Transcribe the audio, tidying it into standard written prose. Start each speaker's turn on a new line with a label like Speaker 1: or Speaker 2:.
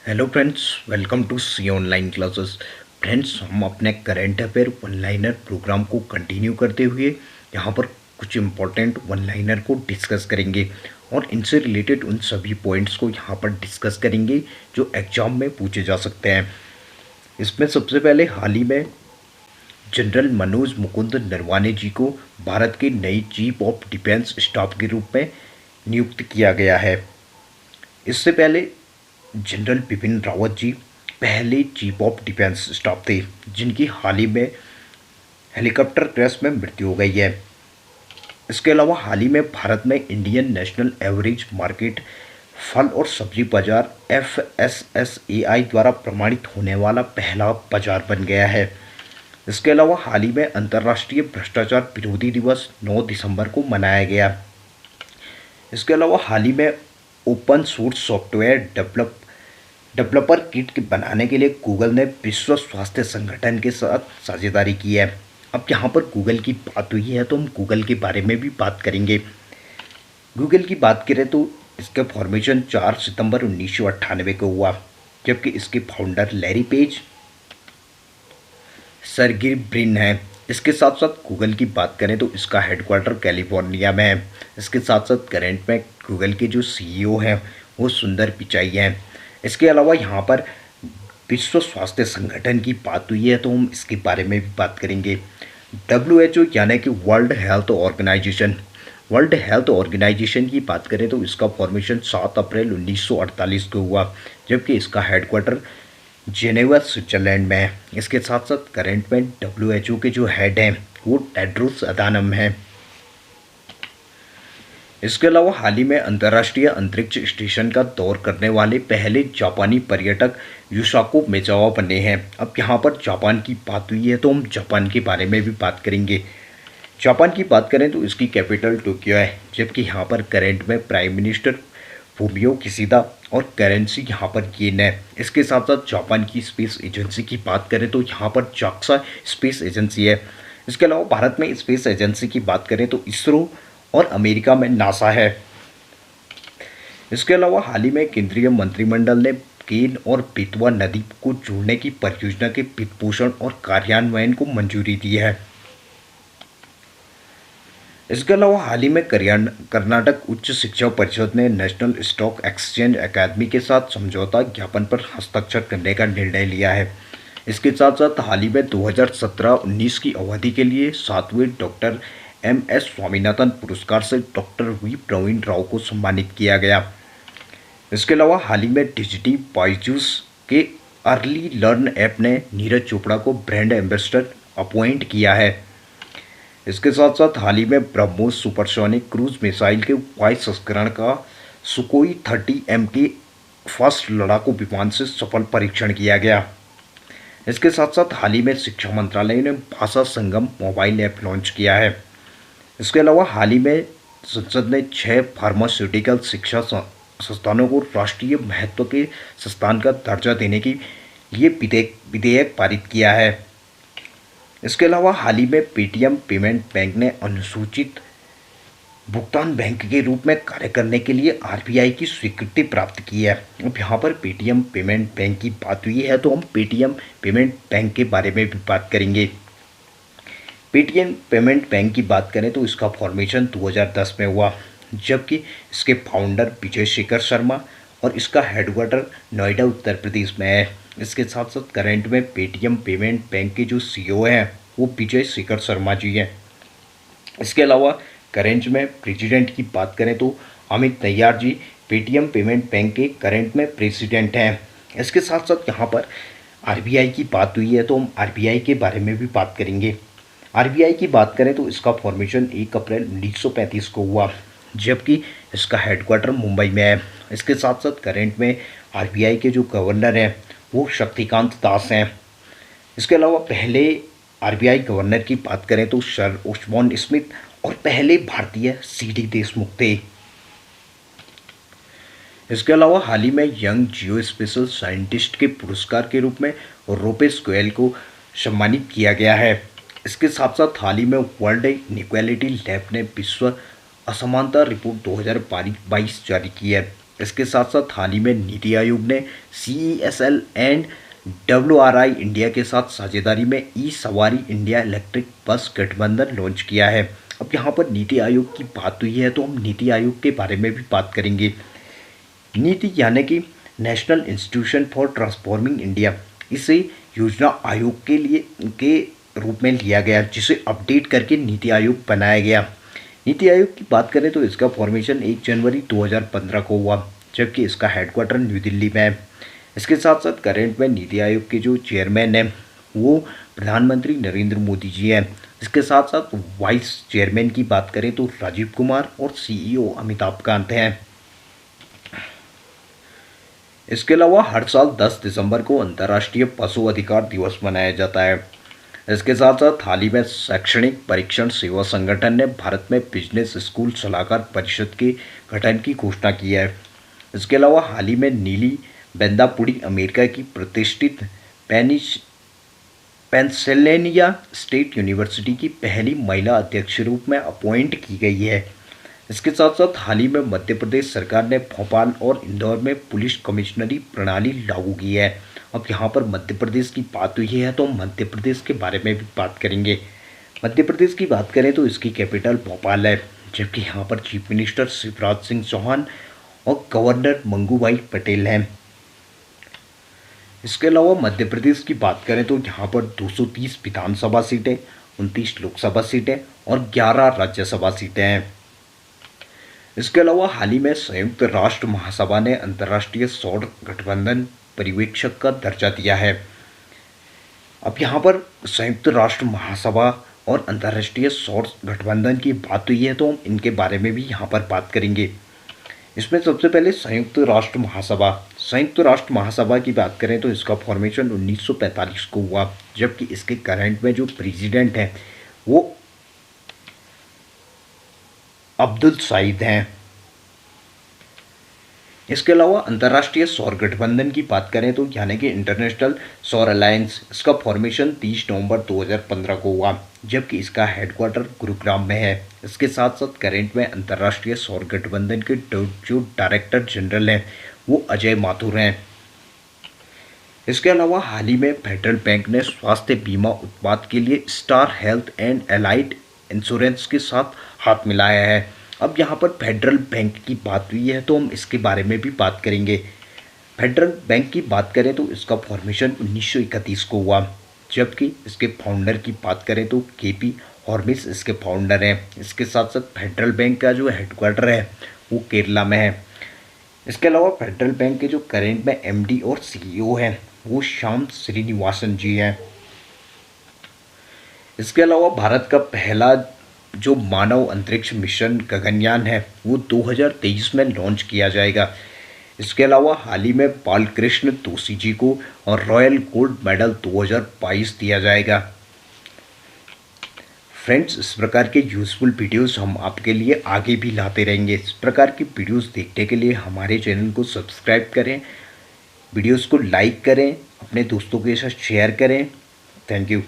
Speaker 1: Hello friends, welcome to C online classes. Friends, हम अपने current affair one liner program को continue करते हुए यहाँ पर कुछ इम्पोर्टेंट वन लाइनर को डिस्कस करेंगे और इनसे रिलेटेड उन सभी पॉइंट्स को यहाँ पर डिस्कस करेंगे जो एग्जाम में पूछे जा सकते हैं। इसमें सबसे पहले हाल ही में जनरल मनोज मुकुंद नरवाने जी को भारत के नई चीफ ऑफ डिफेंस स्टाफ के रूप में नियुक्त किया गया है। इससे पहले जनरल बिपिन रावत जी पहले चीफ ऑफ डिफेंस स्टाफ थे, जिनकी हाल ही में हेलीकॉप्टर क्रैश में मृत्यु हो गई है। इसके अलावा हाल ही में भारत में इंडियन नेशनल एवरेज मार्केट फल और सब्जी बाजार FSSAI द्वारा प्रमाणित होने वाला पहला बाजार बन गया है। इसके अलावा हाल ही में अंतर्राष्ट्रीय भ्रष्टाचार विरोधी दिवस 9 दिसंबर को मनाया गया। इसके अलावा हाल ही में open source software developer kit बनाने के लिए गूगल ने विश्व स्वास्थ्य संगठन के साथ साझेदारी की है। अब यहाँ पर गूगल की बात हुई है तो हम गूगल के बारे में भी बात करेंगे। गूगल की बात करें तो इसका फॉर्मेशन 4 सितंबर 1998 को हुआ, जबकि इसके फाउंडर लैरी पेज सरगिर ब्रिन है। इसके साथ साथ गूगल की बात करें तो इसका हेडक्वार्टर कैलिफोर्निया में है। इसके साथ साथ करंट में गूगल के जो CEO हैं वो सुंदर पिचाई हैं। इसके अलावा यहाँ पर विश्व स्वास्थ्य संगठन की बात हुई है तो हम इसके बारे में भी बात करेंगे। WHO यानी कि वर्ल्ड हेल्थ ऑर्गेनाइजेशन की बात करें तो इसका फॉर्मेशन 7 अप्रैल 1948 को हुआ, जबकि इसका हेडक्वार्टर जेनेवा स्विट्जरलैंड में है। इसके साथ साथ करंट में WHO के जो हेड हैं वो टेड्रोस अधानम हैं। इसके अलावा हाल ही में अंतर्राष्ट्रीय अंतरिक्ष स्टेशन का दौर करने वाले पहले जापानी पर्यटक युसाको मेजावा बने हैं। अब यहाँ पर जापान की बात हुई है तो हम जापान के बारे में भी बात करेंगे। जापान की बात करें तो इसकी कैपिटल टोक्यो है, जबकि यहाँ पर करंट में प्राइम मिनिस्टर फूमियो किशिदा और करेंसी यहाँ पर येन है। इसके साथ साथ जापान की स्पेस एजेंसी की बात करें तो यहाँ पर जाक्सा स्पेस एजेंसी है। इसके अलावा भारत में स्पेस एजेंसी की बात करें तो इसरो और अमेरिका में नासा है। इसके अलावा हाल ही में केंद्रीय मंत्रिमंडल ने केन और बेतवा नदी को जोड़ने की परियोजना के वित्तपोषण और कार्यान्वयन को मंजूरी दी है। इसके अलावा हाल ही में कर्नाटक उच्च शिक्षा परिषद ने नेशनल स्टॉक एक्सचेंज अकादमी के साथ समझौता ज्ञापन पर हस्ताक्षर करने का निर्णय लिया है। इसके साथ साथ हाल ही में 2017-19 की अवधि के लिए 7वें डॉक्टर MS स्वामीनाथन पुरस्कार से डॉक्टर V प्रवीण राव को सम्मानित किया गया। इसके अलावा हाल ही में डिजिटी बायजूस के अर्ली लर्न ऐप ने नीरज चोपड़ा को ब्रांड एम्बेसडर अपॉइंट किया है। इसके साथ साथ हाल ही में ब्रह्मोस सुपरसोनिक क्रूज मिसाइल के वायु संस्करण का सुकोई 30M के फर्स्ट लड़ाकू विमान से सफल परीक्षण किया गया। इसके साथ साथ हाल ही में शिक्षा मंत्रालय ने भाषा संगम मोबाइल ऐप लॉन्च किया है। इसके अलावा हाल ही में संसद ने 6 फार्मास्यूटिकल शिक्षा संस्थानों को राष्ट्रीय महत्व के संस्थान का दर्जा देने के लिए विधेयक पारित किया है। इसके अलावा हाल ही में पेटीएम पेमेंट बैंक ने अनुसूचित भुगतान बैंक के रूप में कार्य करने के लिए RBI की स्वीकृति प्राप्त की है। अब यहाँ पर पेटीएम पेमेंट बैंक की बात हुई है तो हम पेटीएम पेमेंट बैंक के बारे में भी बात करेंगे। पेटीएम पेमेंट बैंक की बात करें तो इसका फॉर्मेशन 2010 में हुआ, जबकि इसके फाउंडर विजय शेखर शर्मा और इसका हेडक्वार्टर नोएडा उत्तर प्रदेश में है। इसके साथ साथ करंट में पेटीएम पेमेंट बैंक के जो CEO हैं वो विजय शेखर शर्मा जी हैं। इसके अलावा करंट में प्रेसिडेंट की बात करें तो अमित नैयार जी पेटीएम पेमेंट बैंक के करंट में प्रेसिडेंट हैं। इसके साथ साथ यहाँ पर RBI की बात हुई है तो हम RBI के बारे में भी बात करेंगे। RBI की बात करें तो इसका फॉर्मेशन 1 अप्रैल 1935 को हुआ, जबकि इसका हेडक्वार्टर मुंबई में है। इसके साथ साथ करंट में RBI के जो गवर्नर हैं वो शक्तिकांत दास हैं। इसके अलावा पहले RBI गवर्नर की बात करें तो सर ओस्बॉर्न स्मिथ और पहले भारतीय CD देशमुख थे। इसके अलावा हाल ही में यंग जियो स्पेशल साइंटिस्ट के पुरस्कार के रूप में रूपेश गोयल को सम्मानित किया गया है। इसके साथ साथ हाल ही में वर्ल्ड इनइक्वालिटी लैब ने विश्व असमानता रिपोर्ट 2022 जारी की है। इसके साथ साथ हाल ही में नीति आयोग ने CESL एंड WRI इंडिया के साथ साझेदारी में ई सवारी इंडिया इलेक्ट्रिक बस गठबंधन लॉन्च किया है। अब यहाँ पर नीति आयोग की बात हुई है तो हम नीति आयोग के बारे में भी बात करेंगे। नीति यानी कि national institution for transforming India, इसे योजना आयोग के रूप में लिया गया, जिसे अपडेट करके नीति आयोग बनाया गया। नीति आयोग की बात करें तो इसका फॉर्मेशन 1 जनवरी 2015 को हुआ, जबकि इसका हेडक्वार्टर न्यू दिल्ली में है। इसके साथ साथ करंट में नीति आयोग के जो चेयरमैन हैं वो प्रधानमंत्री नरेंद्र मोदी जी हैं। इसके साथ साथ वाइस चेयरमैन की बात करें तो राजीव कुमार और CEO अमिताभ कांत हैं। इसके अलावा हर साल 10 दिसंबर को अंतर्राष्ट्रीय पशु अधिकार दिवस मनाया जाता है। इसके साथ साथ हाल ही में शैक्षणिक परीक्षण सेवा संगठन ने भारत में बिजनेस स्कूल सलाहकार परिषद के गठन की घोषणा की है। इसके अलावा हाल ही में नीली बेंदापुड़ी अमेरिका की प्रतिष्ठित पेंसिल्वेनिया स्टेट यूनिवर्सिटी की पहली महिला अध्यक्ष रूप में अपॉइंट की गई है। इसके साथ साथ हाल ही में मध्य प्रदेश सरकार ने भोपाल और इंदौर में पुलिस कमिश्नरी प्रणाली लागू की है। अब यहाँ पर मध्य प्रदेश की बात हुई है तो हम मध्य प्रदेश के बारे में भी बात करेंगे। मध्य प्रदेश की बात करें तो इसकी कैपिटल भोपाल है, जबकि यहाँ पर चीफ मिनिस्टर शिवराज सिंह चौहान और गवर्नर मंगूभाई पटेल हैं। इसके अलावा मध्य प्रदेश की बात करें तो यहाँ पर 230 विधानसभा सीटें, 29 लोकसभा सीटें और 11 राज्यसभा सीटें हैं। इसके अलावा हाल ही में संयुक्त राष्ट्र महासभा ने अंतर्राष्ट्रीय सौर गठबंधन पर्यवेक्षक का दर्जा दिया है। अब यहाँ पर संयुक्त राष्ट्र महासभा और अंतर्राष्ट्रीय सौर गठबंधन की बात हुई है तो हम इनके बारे में भी यहाँ पर बात करेंगे। इसमें सबसे पहले संयुक्त राष्ट्र महासभा की बात करें तो इसका फॉर्मेशन 1945 को हुआ, जबकि इसके करंट में जो प्रेसिडेंट हैं वो अब्दुल सईद हैं। इसके अलावा अंतर्राष्ट्रीय सौर गठबंधन की बात करें तो यानी कि इंटरनेशनल सौर अलायंस, इसका फॉर्मेशन 30 नवंबर 2015 को हुआ, जबकि इसका हेडक्वार्टर गुरुग्राम में है। इसके साथ साथ करंट में अंतर्राष्ट्रीय सौर गठबंधन के जो डायरेक्टर जनरल हैं वो अजय माथुर हैं। इसके अलावा हाल ही में फेडरल बैंक ने स्वास्थ्य बीमा उत्पाद के लिए star health and allied insurance के साथ हाथ मिलाया है। अब यहाँ पर फेडरल बैंक की बात हुई है तो हम इसके बारे में भी बात करेंगे। फेडरल बैंक की बात करें तो इसका फॉर्मेशन 1931 को हुआ, जबकि इसके फाउंडर की बात करें तो KP हॉर्मिस इसके फाउंडर हैं। इसके साथ साथ फेडरल बैंक का जो हेडक्वार्टर है वो केरला में है। इसके अलावा फेडरल बैंक के जो करेंट में MD और CEO हैं वो श्याम श्रीनिवासन जी हैं। इसके अलावा भारत का पहला जो मानव अंतरिक्ष मिशन गगनयान है वो 2023 में लॉन्च किया जाएगा। इसके अलावा हाल ही में बालकृष्ण दोषी जी को और रॉयल गोल्ड मेडल 2022 दिया जाएगा। फ्रेंड्स, इस प्रकार के यूज़फुल वीडियोस हम आपके लिए आगे भी लाते रहेंगे। इस प्रकार की वीडियोस देखने के लिए हमारे चैनल को सब्सक्राइब करें, वीडियोस को लाइक करें, अपने दोस्तों के साथ शेयर करें। Thank you.